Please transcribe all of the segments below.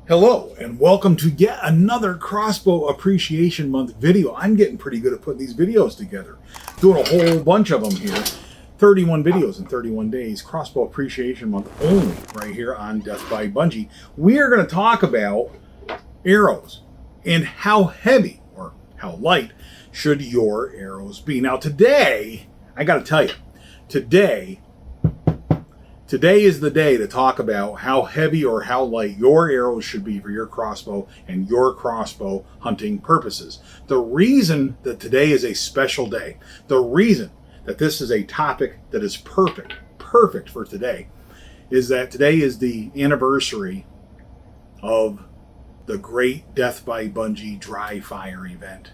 Hello and welcome to yet another Crossbow Appreciation Month video. I'm getting pretty good at putting these videos together. Doing a whole bunch of them here. 31 videos in 31 days. Crossbow Appreciation Month only right here on Death by Bungie. We are going to talk about arrows and how heavy or how light should your arrows be. Now today, I got to tell you, Today is the day to talk about how heavy or how light your arrows should be for your crossbow and your crossbow hunting purposes. The reason that today is a special day, the reason that this is a topic that is perfect for today, is that today is the anniversary of the great Death by Bungie dry fire event.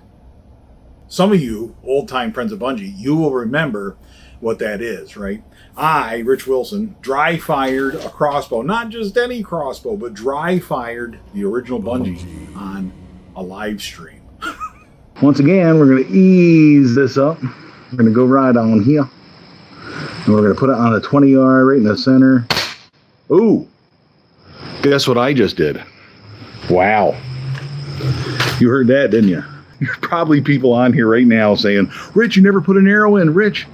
Some of you, old-time friends of Bungie, you will remember what that is, right? I, Rich Wilson, dry fired a crossbow, not just any crossbow, but dry fired the original Bungie on a live stream. Once again, we're going to ease this up. We're going to go right on here. And we're going to put it on a 20-yard right in the center. Ooh, guess what I just did? Wow. You heard that, didn't you? There's probably people on here right now saying, Rich, you never put an arrow in. Rich,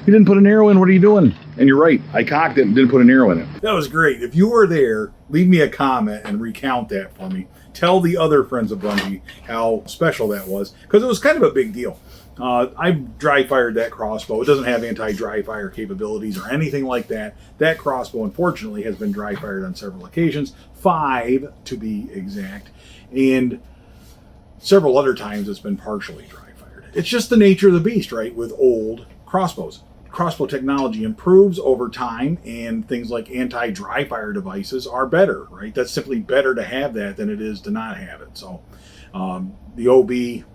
you didn't put an arrow in. What are you doing? And you're right. I cocked it and didn't put an arrow in it. That was great. If you were there, leave me a comment and recount that for me. Tell the other friends of Bungie how special that was, because it was kind of a big deal. I dry fired that crossbow. It doesn't have anti-dry fire capabilities or anything like that. That crossbow, unfortunately, has been dry fired on several occasions, 5 to be exact, and several other times it's been partially dry fired. It's just the nature of the beast, right, with old crossbows. Crossbow technology improves over time, and things like anti-dry fire devices are better, right? That's simply better to have that than it is to not have it. So the OB,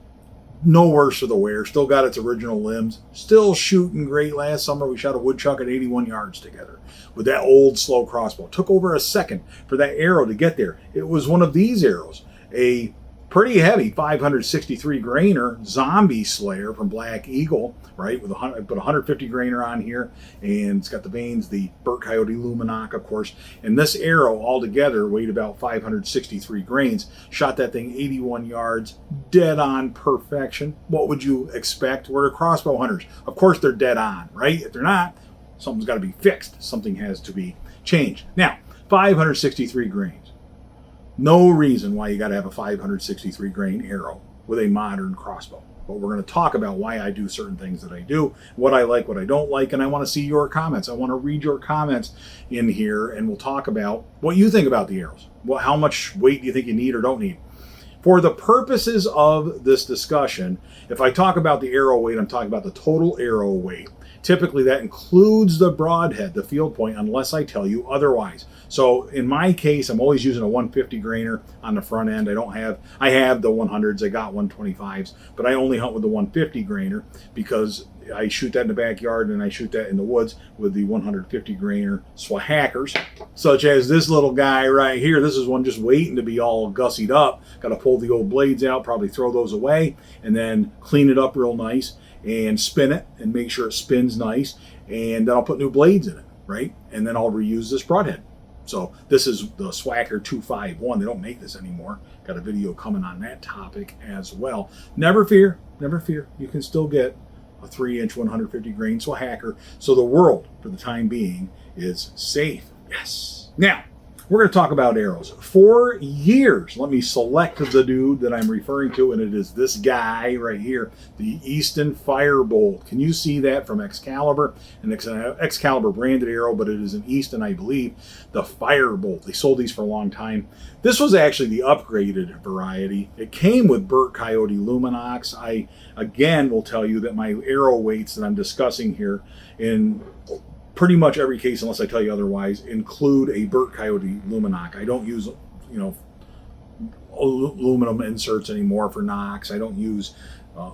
no worse for the wear, still got its original limbs, still shooting great. Last summer we shot a woodchuck at 81 yards together with that old slow crossbow. It took over a second for that arrow to get there. It was one of these arrows, a pretty heavy 563 grainer zombie slayer from Black Eagle, right? With put 150 grainer on here, and it's got the vanes, the Burnt Coyote Luminok, of course. And this arrow altogether weighed about 563 grains. Shot that thing 81 yards, dead on perfection. What would you expect? We're crossbow hunters. Of course they're dead on, right? If they're not, something's got to be fixed. Something has to be changed. Now, 563 grains. No reason why you got to have a 563 grain arrow with a modern crossbow. But we're going to talk about why I do certain things that I do, what I like, what I don't like, and I want to see your comments. I want to read your comments in here, and we'll talk about what you think about the arrows. Well, how much weight do you think you need or don't need? For the purposes of this discussion, if I talk about the arrow weight, I'm talking about the total arrow weight. Typically that includes the broadhead, the field point, unless I tell you otherwise. So in my case, I'm always using a 150 grainer on the front end. I have the 100s, I got 125s, but I only hunt with the 150 grainer because I shoot that in the backyard and I shoot that in the woods with the 150 grainer Swhackers, such as this little guy right here. This is one just waiting to be all gussied up. Got to pull the old blades out, probably throw those away, and then clean it up real nice and spin it and make sure it spins nice, and then I'll put new blades in it, right? And then I'll reuse this broadhead. So this is the Swhacker 251. They don't make this anymore. Got a video coming on that topic as well. Never fear, you can still get a 3-inch 150 grain Swhacker. So the world, for the time being, is safe. Yes. Now, we're going to talk about arrows. For years, let me select the dude that I'm referring to, and it is this guy right here, the Easton Firebolt. Can you see that from Excalibur? An Excalibur branded arrow, but it is an Easton, I believe, the Firebolt. They sold these for a long time. This was actually the upgraded variety. It came with Burnt Coyote Luminox. I, again, will tell you that my arrow weights that I'm discussing here in pretty much every case, unless I tell you otherwise, include a Burnt Coyote Luminok. I don't use, aluminum inserts anymore for Nox. I don't use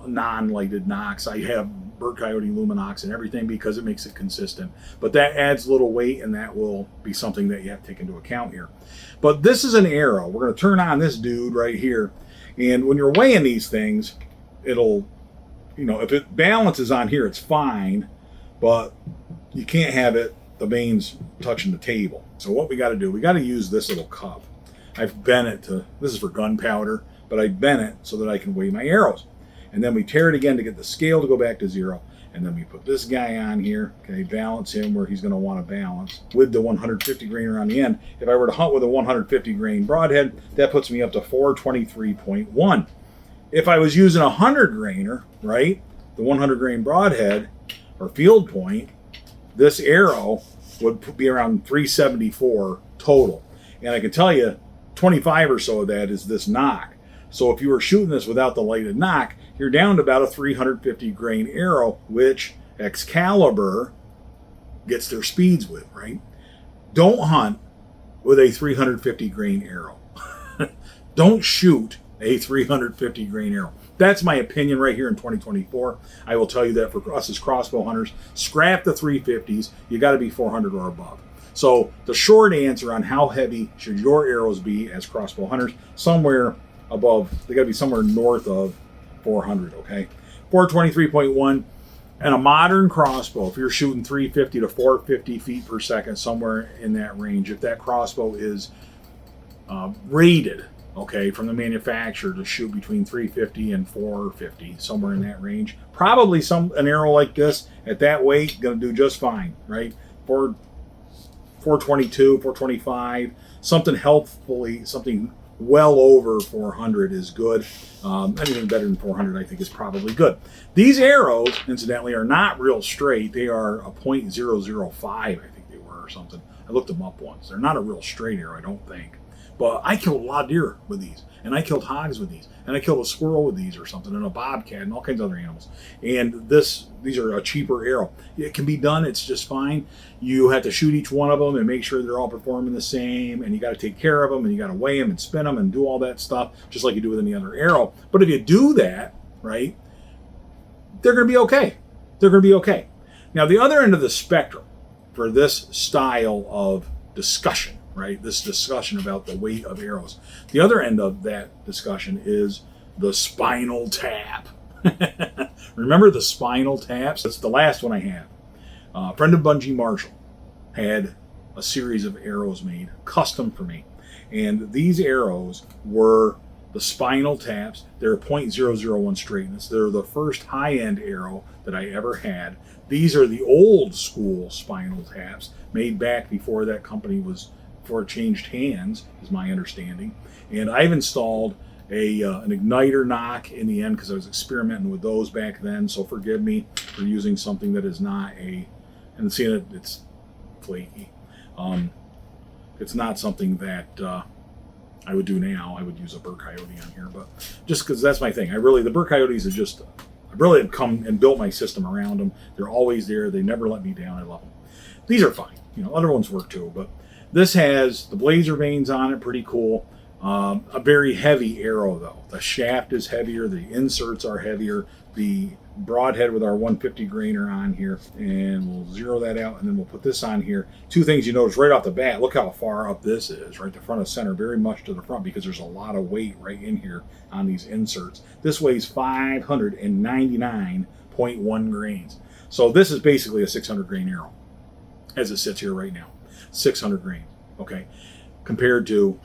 non-lighted Nox. I have Burnt Coyote Luminox and everything because it makes it consistent. But that adds a little weight, and that will be something that you have to take into account here. But this is an arrow. We're going to turn on this dude right here. And when you're weighing these things, it'll, if it balances on here, it's fine. But you can't have the vanes touching the table. So what we got to do, we got to use this little cup. I've bent it to, this is for gunpowder, but I bent it so that I can weigh my arrows. And then we tear it again to get the scale to go back to 0. And then we put this guy on here, okay, balance him where he's going to want to balance with the 150 grainer on the end. If I were to hunt with a 150 grain broadhead, that puts me up to 423.1. If I was using a 100 grainer, right, the 100 grain broadhead or field point, this arrow would be around 374 total. And I can tell you, 25 or so of that is this knock. So if you were shooting this without the lighted knock, you're down to about a 350 grain arrow, which Excalibur gets their speeds with, right? Don't hunt with a 350 grain arrow. Don't shoot a 350 grain arrow. That's my opinion right here in 2024. I will tell you that for us as crossbow hunters, scrap the 350s. You got to be 400 or above. So the short answer on how heavy should your arrows be as crossbow hunters, somewhere above, they got to be somewhere north of 400, okay? 423.1. And a modern crossbow, if you're shooting 350 to 450 feet per second, somewhere in that range, if that crossbow is rated, okay, from the manufacturer to shoot between 350 and 450, somewhere in that range, probably an arrow like this at that weight going to do just fine, right? 422, 425, something healthfully, something well over 400 is good. Anything better than 400 I think is probably good. These arrows, incidentally, are not real straight. They are a .005, I think they were, or something. I looked them up once. They're not a real straight arrow, I don't think. But I killed a lot of deer with these, and I killed hogs with these, and I killed a squirrel with these or something, and a bobcat, and all kinds of other animals. And these are a cheaper arrow. It can be done, it's just fine. You have to shoot each one of them and make sure they're all performing the same, and you got to take care of them, and you got to weigh them and spin them and do all that stuff, just like you do with any other arrow. But if you do that, right, they're going to be okay. They're going to be okay. Now, the other end of the spectrum for this style of discussion, right? This discussion about the weight of arrows. The other end of that discussion is the spinal tap. Remember the spinal taps? That's the last one I have. A friend of Bunjie, Marshall, had a series of arrows made custom for me. And these arrows were the spinal taps. They're .001 straightness. They're the first high-end arrow that I ever had. These are the old school spinal taps made back before that company was, before it changed hands, is my understanding. And I've installed an igniter knock in the end because I was experimenting with those back then. So forgive me for using something that is not and seeing it, it's flaky. It's not something that I would do now. I would use a Burr Coyote on here, but just because that's my thing. The Burr Coyotes are just, I really have come and built my system around them. They're always there. They never let me down. I love them. These are fine. Other ones work too, but this has the blazer vanes on it, pretty cool. A very heavy arrow though. The shaft is heavier, the inserts are heavier, the broadhead with our 150 grainer on here, and we'll zero that out, and then we'll put this on here. Two things you notice right off the bat, look how far up this is, right? The front of center, very much to the front, because there's a lot of weight right in here on these inserts. This weighs 599.1 grains. So this is basically a 600 grain arrow as it sits here right now. 600 grains, okay? Compared to,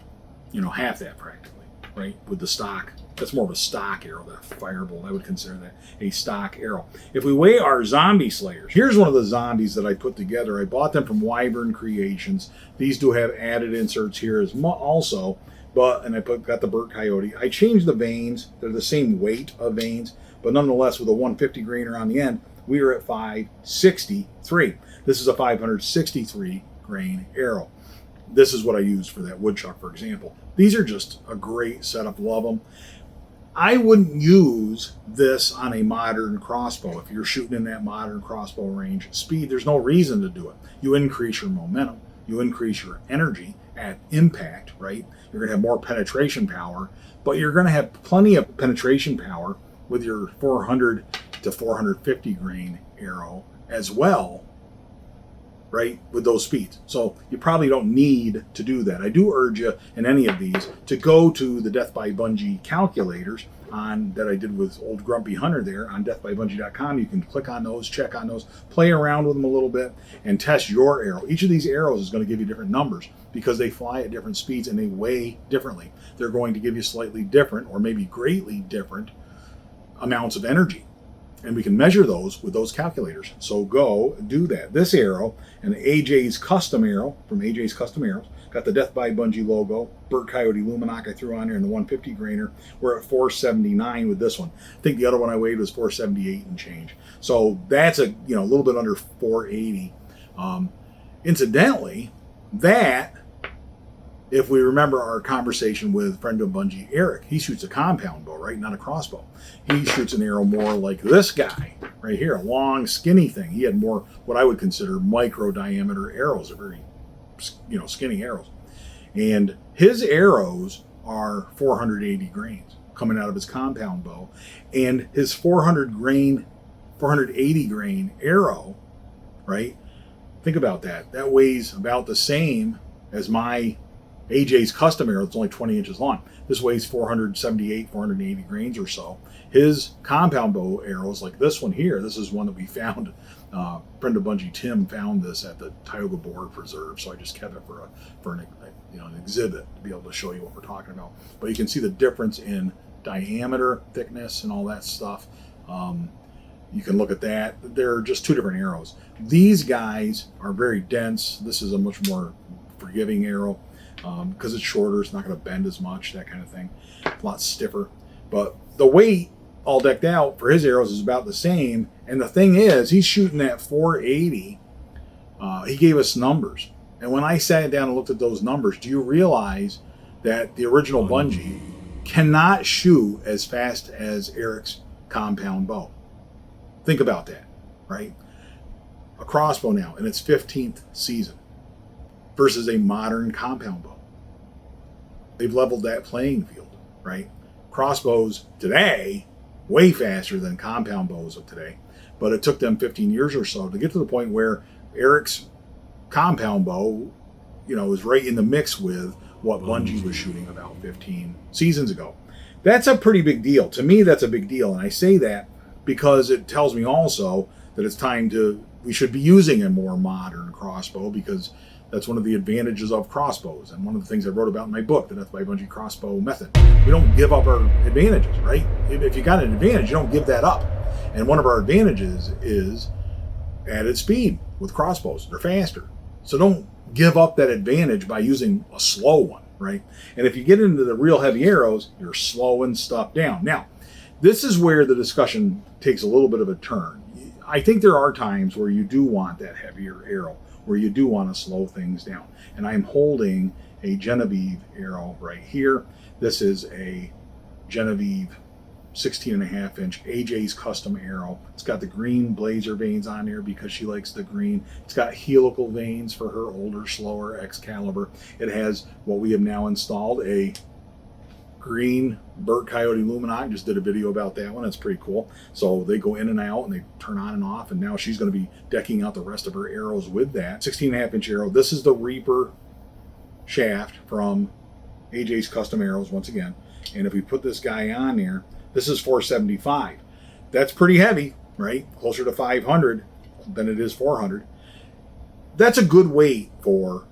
half that practically, right? With the stock. That's more of a stock arrow, the Firebolt. I would consider that a stock arrow. If we weigh our zombie slayers, here's one of the zombies that I put together. I bought them from Wyvern Creations. These do have added inserts here as also, and I got the Burr Coyote. I changed the vanes. They're the same weight of vanes, but nonetheless, with a 150 grainer on the end, we are at 563. This is a 563 grain arrow. This is what I used for that woodchuck, for example. These are just a great setup. Love them. I wouldn't use this on a modern crossbow. If you're shooting in that modern crossbow range speed, there's no reason to do it. You increase your momentum. You increase your energy at impact, right? You're going to have more penetration power, but you're going to have plenty of penetration power with your 400 to 450 grain arrow as well right, with those speeds. So you probably don't need to do that. I do urge you in any of these to go to the Death by Bungie calculators that I did with old Grumpy Hunter there on deathbybungie.com. You can click on those, check on those, play around with them a little bit, and test your arrow. Each of these arrows is going to give you different numbers because they fly at different speeds and they weigh differently. They're going to give you slightly different or maybe greatly different amounts of energy. And we can measure those with those calculators. So go do that. This arrow, an AJ's Custom arrow from AJ's Custom Arrows, got the Death by Bungie logo, Burt Coyote Luminok I threw on here in the 150 grainer. We're at 479 with this one. I think the other one I weighed was 478 and change. So that's a little bit under 480. Incidentally, that, if we remember our conversation with friend of Bungie, Eric, he shoots a compound bow, right? Not a crossbow. He shoots an arrow more like this guy right here, a long, skinny thing. He had more what I would consider micro diameter arrows, are very, skinny arrows. And his arrows are 480 grains coming out of his compound bow. And his 480 grain arrow, right? Think about that. That weighs about the same as my AJ's Custom arrow. It's only 20 inches long. This weighs 478, 480 grains or so. His compound bow arrows, like this one here, this is one that we found. Friend of Bungie, Tim, found this at the Tioga Boar Preserve, so I just kept it for an exhibit to be able to show you what we're talking about. But you can see the difference in diameter, thickness, and all that stuff. You can look at that. They're just two different arrows. These guys are very dense. This is a much more forgiving arrow. Because it's shorter, it's not going to bend as much, that kind of thing. A lot stiffer. But the weight, all decked out, for his arrows is about the same. And the thing is, he's shooting at 480. He gave us numbers. And when I sat down and looked at those numbers, do you realize that the original Bungie cannot shoot as fast as Eric's compound bow? Think about that, right? A crossbow now in its 15th season versus a modern compound bow. They've leveled that playing field, right? Crossbows today, way faster than compound bows of today, but it took them 15 years or so to get to the point where Eric's compound bow, is right in the mix with what Bungie was shooting about 15 seasons ago. That's a pretty big deal. To me, that's a big deal. And I say that because it tells me also that it's time we should be using a more modern crossbow, because that's one of the advantages of crossbows, and one of the things I wrote about in my book, the Death by Bungie crossbow method. We don't give up our advantages, right? If you got an advantage, you don't give that up. And one of our advantages is added speed with crossbows. They're faster. So don't give up that advantage by using a slow one, right? And if you get into the real heavy arrows, you're slowing stuff down. Now, this is where the discussion takes a little bit of a turn. I think there are times where you do want that heavier arrow, where you do want to slow things down. And I'm holding a Genevieve arrow right here. This is a Genevieve 16.5 inch AJ's Custom arrow. It's got the green blazer veins on here because she likes the green. It's got helical veins for her older, slower Excalibur. It has what we have now installed, a green Burt Coyote Luminok. Just did a video about that one. It's pretty cool. So they go in and out and they turn on and off, and now she's going to be decking out the rest of her arrows with that 16.5 inch arrow. This is the Reaper shaft from AJ's Custom Arrows once again. And if we put this guy on there, this is 475. That's pretty heavy, right? Closer to 500 than it is 400. That's a good weight for,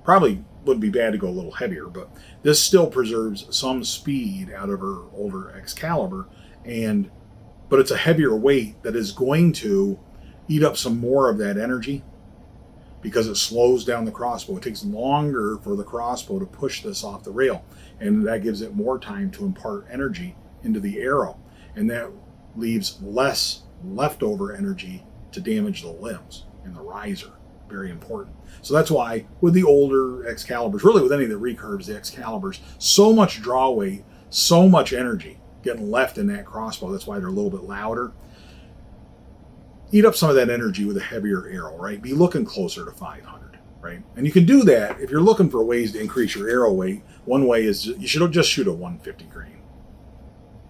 probably wouldn't be bad to go a little heavier, but this still preserves some speed out of her older Excalibur, but it's a heavier weight that is going to eat up some more of that energy because it slows down the crossbow. It takes longer for the crossbow to push this off the rail, and that gives it more time to impart energy into the arrow, and that leaves less leftover energy to damage the limbs and the riser. Very important. So that's why with the older Excaliburs, really with any of the recurves, the Excaliburs, so much draw weight, so much energy getting left in that crossbow. That's why they're a little bit louder. Eat up some of that energy with a heavier arrow, right? Be looking closer to 500, right? And you can do that if you're looking for ways to increase your arrow weight. One way is you should just shoot a 150 grain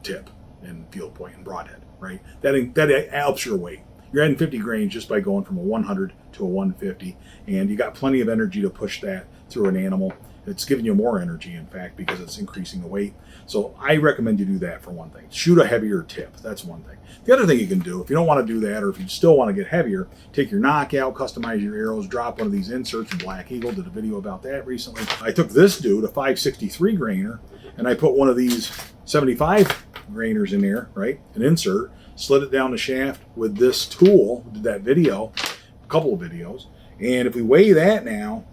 tip in field point and broadhead, right? That helps your weight. You're adding 50 grains just by going from a 100 to a 150, and you got plenty of energy to push that through an animal. It's giving you more energy, in fact, because it's increasing the weight. So I recommend you do that for one thing. Shoot a heavier tip. That's one thing. The other thing you can do, if you don't want to do that, or if you still want to get heavier, take your knockout, customize your arrows, drop one of these inserts. Black Eagle did a video about that recently. I took this dude, a 563 grainer, and I put one of these 75 grainers in there, right? An insert, slid it down the shaft with this tool, did that video, a couple of videos. And if we weigh that now,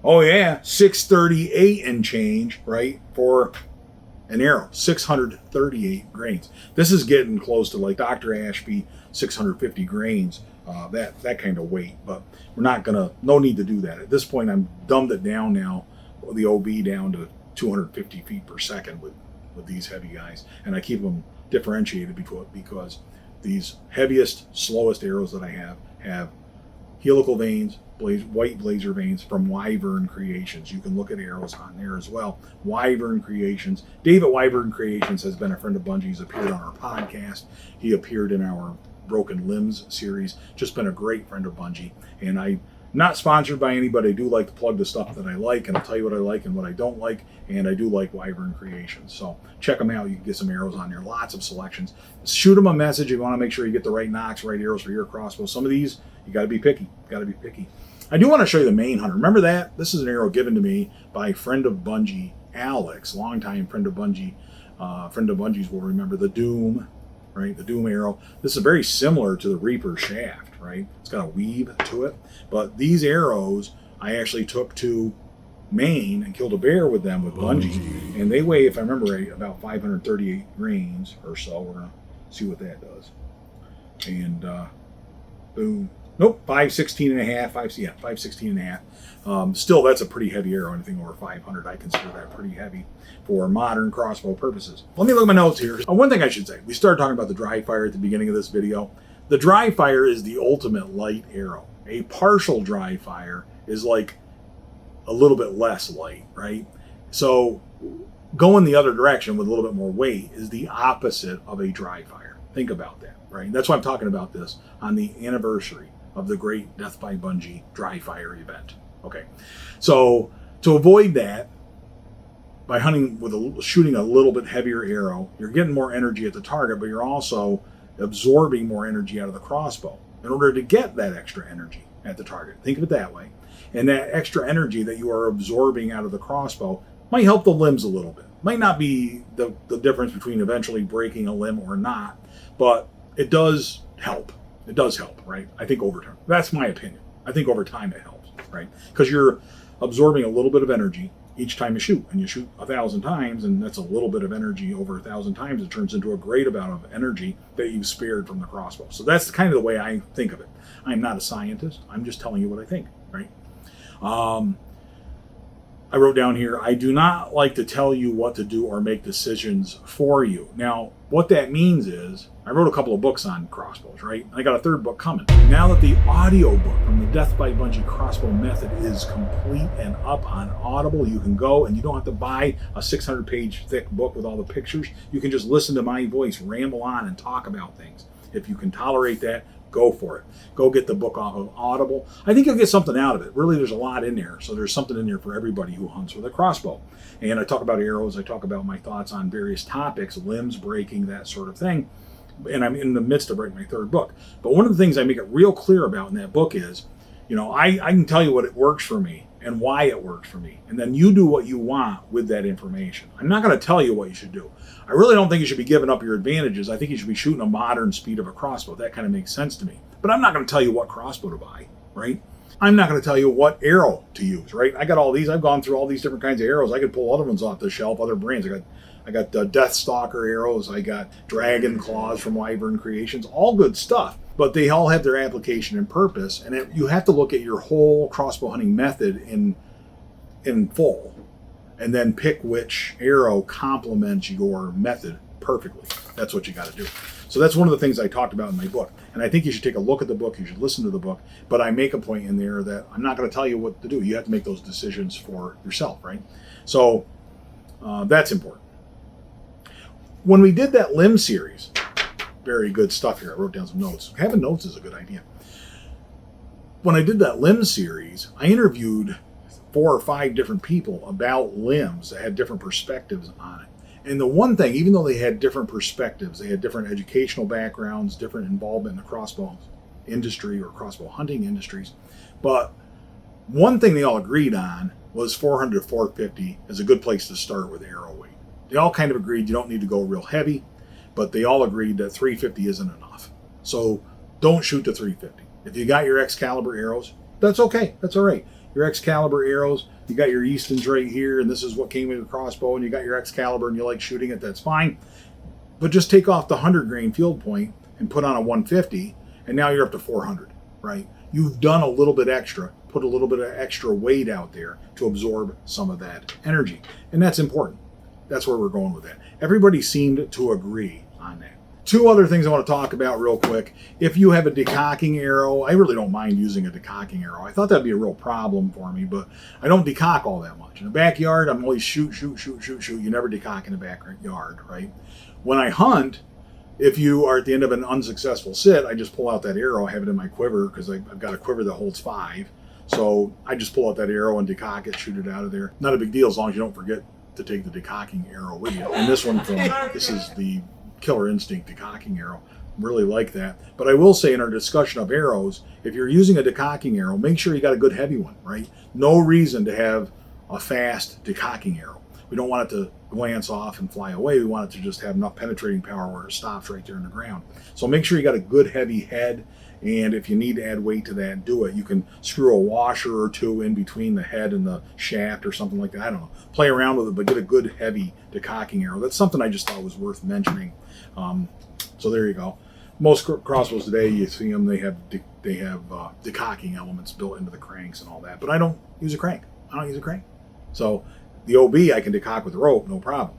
oh yeah, 638 and change, right, for an arrow, 638 grains. This is getting close to like Dr. Ashby, 650 grains, that kind of weight. But we're not gonna, no need to do that. At this point, I'm dumbed it down now, the OB down to 250 feet per second with these heavy guys. And I keep them differentiated because these heaviest, slowest arrows that I have helical veins, white blazer veins from Wyvern Creations. You can look at arrows on there as well. Wyvern Creations. Dave at Wyvern Creations has been a friend of Bungie. He's appeared on our podcast. He appeared in our Broken Limbs series. Just been a great friend of Bungie. And I'm not sponsored by anybody. I do like to plug the stuff that I like, and I'll tell you what I like and what I don't like. And I do like Wyvern Creations. So check them out. You can get some arrows on there. Lots of selections. Shoot them a message if you want to make sure you get the right nocks, right arrows for your crossbow. Some of these, you got to be picky. Got to be picky. I do want to show you the main hunter. Remember that? This is an arrow given to me by a friend of Bungie, Alex, longtime friend of Bungie. Friend of Bungie's will remember the Doom, right? The Doom arrow. This is very similar to the Reaper shaft, right? It's got a weave to it. But these arrows, I actually took to Maine and killed a bear with them with Bungie. And they weigh, if I remember right, about 538 grains or so. We're going to see what that does. And boom. Nope, 516 and a half, 516 and a half. Still, that's a pretty heavy arrow. Anything over 500, I consider that pretty heavy for modern crossbow purposes. Let me look at my notes here. One thing I should say, we started talking about the dry fire at the beginning of this video. The dry fire is the ultimate light arrow. A partial dry fire is like a little bit less light, right? So going the other direction with a little bit more weight is the opposite of a dry fire. Think about that, right? That's why I'm talking about this on the anniversary of the great Death by Bungie dry fire event. Okay, so to avoid that, by hunting with shooting a little bit heavier arrow, you're getting more energy at the target, but you're also absorbing more energy out of the crossbow in order to get that extra energy at the target. Think of it that way. And that extra energy that you are absorbing out of the crossbow might help the limbs a little bit. Might not be the difference between eventually breaking a limb or not, but it does help. It does help, right? I think over time. That's my opinion. I think over time it helps, right? Because you're absorbing a little bit of energy each time you shoot, and you shoot 1,000 times, and that's a little bit of energy over 1,000 times. It turns into a great amount of energy that you've spared from the crossbow. So that's kind of the way I think of it. I'm not a scientist. I'm just telling you what I think, right? I wrote down here, I do not like to tell you what to do or make decisions for you. Now, what that means is, I wrote a couple of books on crossbows, right? I got a third book coming. Now that the audio book from the Death by Bungie crossbow method is complete and up on Audible, you can go and you don't have to buy a 600-page thick book with all the pictures. You can just listen to my voice ramble on and talk about things. If you can tolerate that, go for it. Go get the book off of Audible. I think you'll get something out of it. Really, there's a lot in there. So there's something in there for everybody who hunts with a crossbow. And I talk about arrows. I talk about my thoughts on various topics, limbs breaking, that sort of thing. And I'm in the midst of writing my third book. But one of the things I make it real clear about in that book is, you know, I can tell you what it works for me and why it works for me. And then you do what you want with that information. I'm not going to tell you what you should do. I really don't think you should be giving up your advantages. I think you should be shooting a modern speed of a crossbow. That kind of makes sense to me. But I'm not going to tell you what crossbow to buy, right? I'm not going to tell you what arrow to use, right? I got all these. I've gone through all these different kinds of arrows. I could pull other ones off the shelf, other brands. I got Death Stalker arrows. I got Dragon Claws from Wyvern Creations. All good stuff. But they all have their application and purpose. And you have to look at your whole crossbow hunting method in full. And then pick which arrow complements your method perfectly. That's what you got to do. So that's one of the things I talked about in my book. And I think you should take a look at the book. You should listen to the book. But I make a point in there that I'm not going to tell you what to do. You have to make those decisions for yourself, right? So that's important. When we did that limb series very good stuff here. I wrote down some notes. Having notes is a good idea. When I did that limb series, I interviewed 4 or 5 different people about limbs that had different perspectives on it. And the one thing, even though they had different perspectives, they had different educational backgrounds, different involvement in the crossbow industry or crossbow hunting industries, but one thing they all agreed on was 400 to 450 is a good place to start with arrow weight. They all kind of agreed you don't need to go real heavy, but they all agreed that 350 isn't enough. So don't shoot to 350. If you got your Excalibur arrows, that's okay. That's all right. Your Excalibur arrows, you got your Eastons right here, and this is what came with your crossbow, and you got your Excalibur and you like shooting it, that's fine. But just take off the 100 grain field point and put on a 150, and now you're up to 400, right? You've done a little bit extra, put a little bit of extra weight out there to absorb some of that energy. And that's important. That's where we're going with that. Everybody seemed to agree on that. 2 other things I want to talk about real quick. If you have a decocking arrow, I really don't mind using a decocking arrow. I thought that'd be a real problem for me, but I don't decock all that much. In the backyard, I'm always shoot. You never decock in the backyard, right? When I hunt, if you are at the end of an unsuccessful sit, I just pull out that arrow, I have it in my quiver, because I've got a quiver that holds 5. So I just pull out that arrow and decock it, shoot it out of there. Not a big deal as long as you don't forget to take the decocking arrow with you. And this is the Killer Instinct decocking arrow. Really like that. But I will say in our discussion of arrows, if you're using a decocking arrow, make sure you got a good heavy one, right? No reason to have a fast decocking arrow. We don't want it to glance off and fly away. We want it to just have enough penetrating power where it stops right there in the ground. So make sure you got a good heavy head, and if you need to add weight to that, do it. You can screw a washer or 2 in between the head and the shaft or something like that. I don't know. Play around with it, but get a good heavy decocking arrow. That's something I just thought was worth mentioning. So there you go. Most crossbows today, you see them, they have decocking elements built into the cranks and all that. But I don't use a crank. So the OB I can decock with the rope, no problem.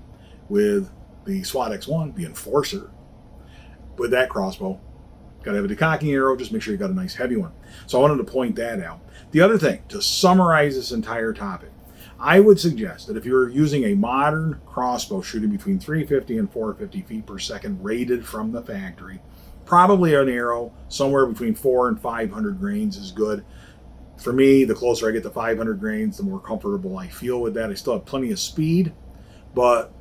With the SWAT X1, the Enforcer, with that crossbow, got to have a decocking arrow, just make sure you got a nice heavy one. So I wanted to point that out. The other thing, to summarize this entire topic, I would suggest that if you're using a modern crossbow shooting between 350 and 450 feet per second rated from the factory, probably an arrow somewhere between 400 and 500 grains is good. For me, the closer I get to 500 grains, the more comfortable I feel with that. I still have plenty of speed, but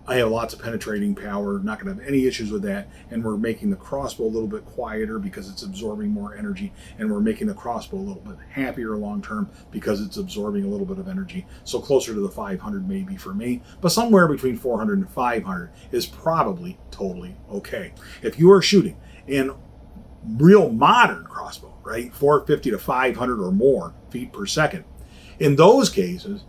I have lots of penetrating power, not going to have any issues with that. And we're making the crossbow a little bit quieter because it's absorbing more energy. And we're making the crossbow a little bit happier long term because it's absorbing a little bit of energy. So closer to the 500 maybe for me, but somewhere between 400 and 500 is probably totally okay. If you are shooting in real modern crossbow, right, 450 to 500 or more feet per second, in those cases,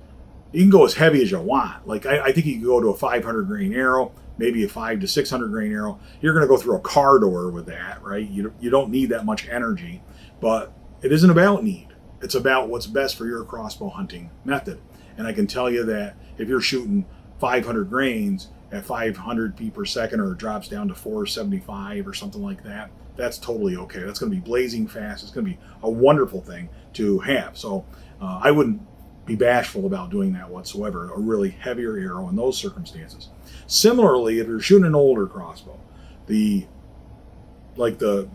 you can go as heavy as you want. Like I think you can go to a 500 grain arrow, maybe a 500 to 600 grain arrow. You're going to go through a car door with that, right? You don't need that much energy, but it isn't about need. It's about what's best for your crossbow hunting method. And I can tell you that if you're shooting 500 grains at 500 feet per second, or it drops down to 475 or something like that, that's totally okay. That's going to be blazing fast. It's going to be a wonderful thing to have. So I wouldn't be bashful about doing that whatsoever. A really heavier arrow in those circumstances. Similarly, if you're shooting an older crossbow, like the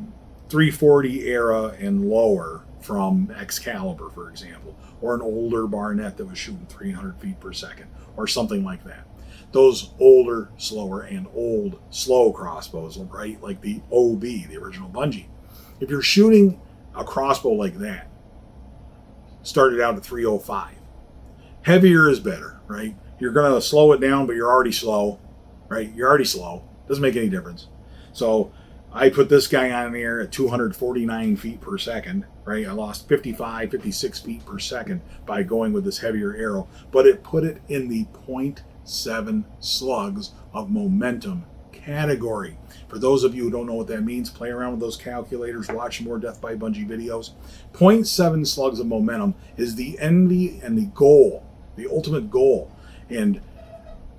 340 era and lower from Excalibur, for example, or an older Barnett that was shooting 300 feet per second, or something like that. Those older, slower, and old slow crossbows, right? Like the OB, the original Bunjie. If you're shooting a crossbow like that, started out at 305. Heavier is better, right? You're going to slow it down, but you're already slow, right? You're already slow. Doesn't make any difference. So I put this guy on there at 249 feet per second, right? I lost 55, 56 feet per second by going with this heavier arrow, but it put it in the 0.7 slugs of momentum category. For those of you who don't know what that means, play around with those calculators, watch more Death by Bunjie videos. 0.7 slugs of momentum is the envy and the goal, the ultimate goal, and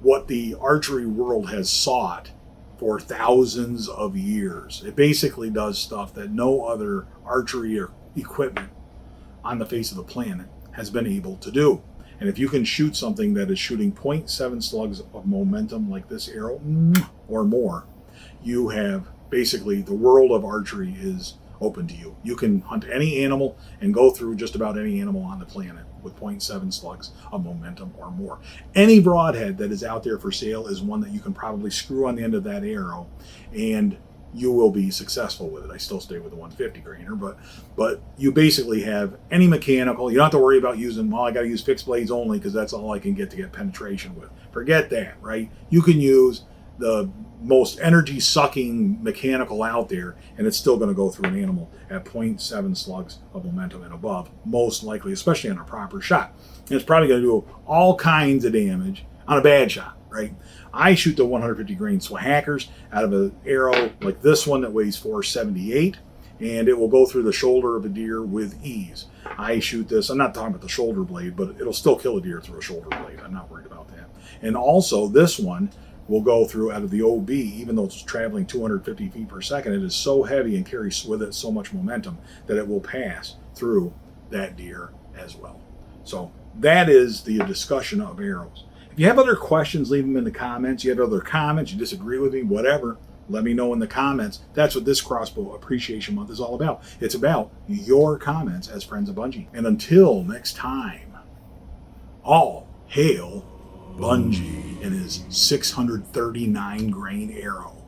what the archery world has sought for thousands of years. It basically does stuff that no other archery or equipment on the face of the planet has been able to do. And if you can shoot something that is shooting 0.7 slugs of momentum like this arrow or more, you have basically the world of archery is open to you. You can hunt any animal and go through just about any animal on the planet with 0.7 slugs of momentum or more. Any broadhead that is out there for sale is one that you can probably screw on the end of that arrow and you will be successful with it. I still stay with the 150 grainer, but you basically have any mechanical. You don't have to worry about using, well, I got to use fixed blades only because that's all I can get to get penetration with. Forget that, right? You can use the most energy sucking mechanical out there and it's still going to go through an animal at 0.7 slugs of momentum and above, most likely, especially on a proper shot. And it's probably going to do all kinds of damage on a bad shot, right? I shoot the 150 grain Swhackers out of an arrow like this one that weighs 478, and it will go through the shoulder of a deer with ease. I shoot this, I'm not talking about the shoulder blade, but it'll still kill a deer through a shoulder blade. I'm not worried about that. And also this one will go through out of the OB, even though it's traveling 250 feet per second, it is so heavy and carries with it so much momentum that it will pass through that deer as well. So that is the discussion of arrows. If you have other questions, leave them in the comments. You have other comments, you disagree with me, whatever, let me know in the comments. That's what this Crossbow Appreciation Month is all about. It's about your comments as friends of Bunjie. And until next time, all hail Bunjie and his 639 grain arrow.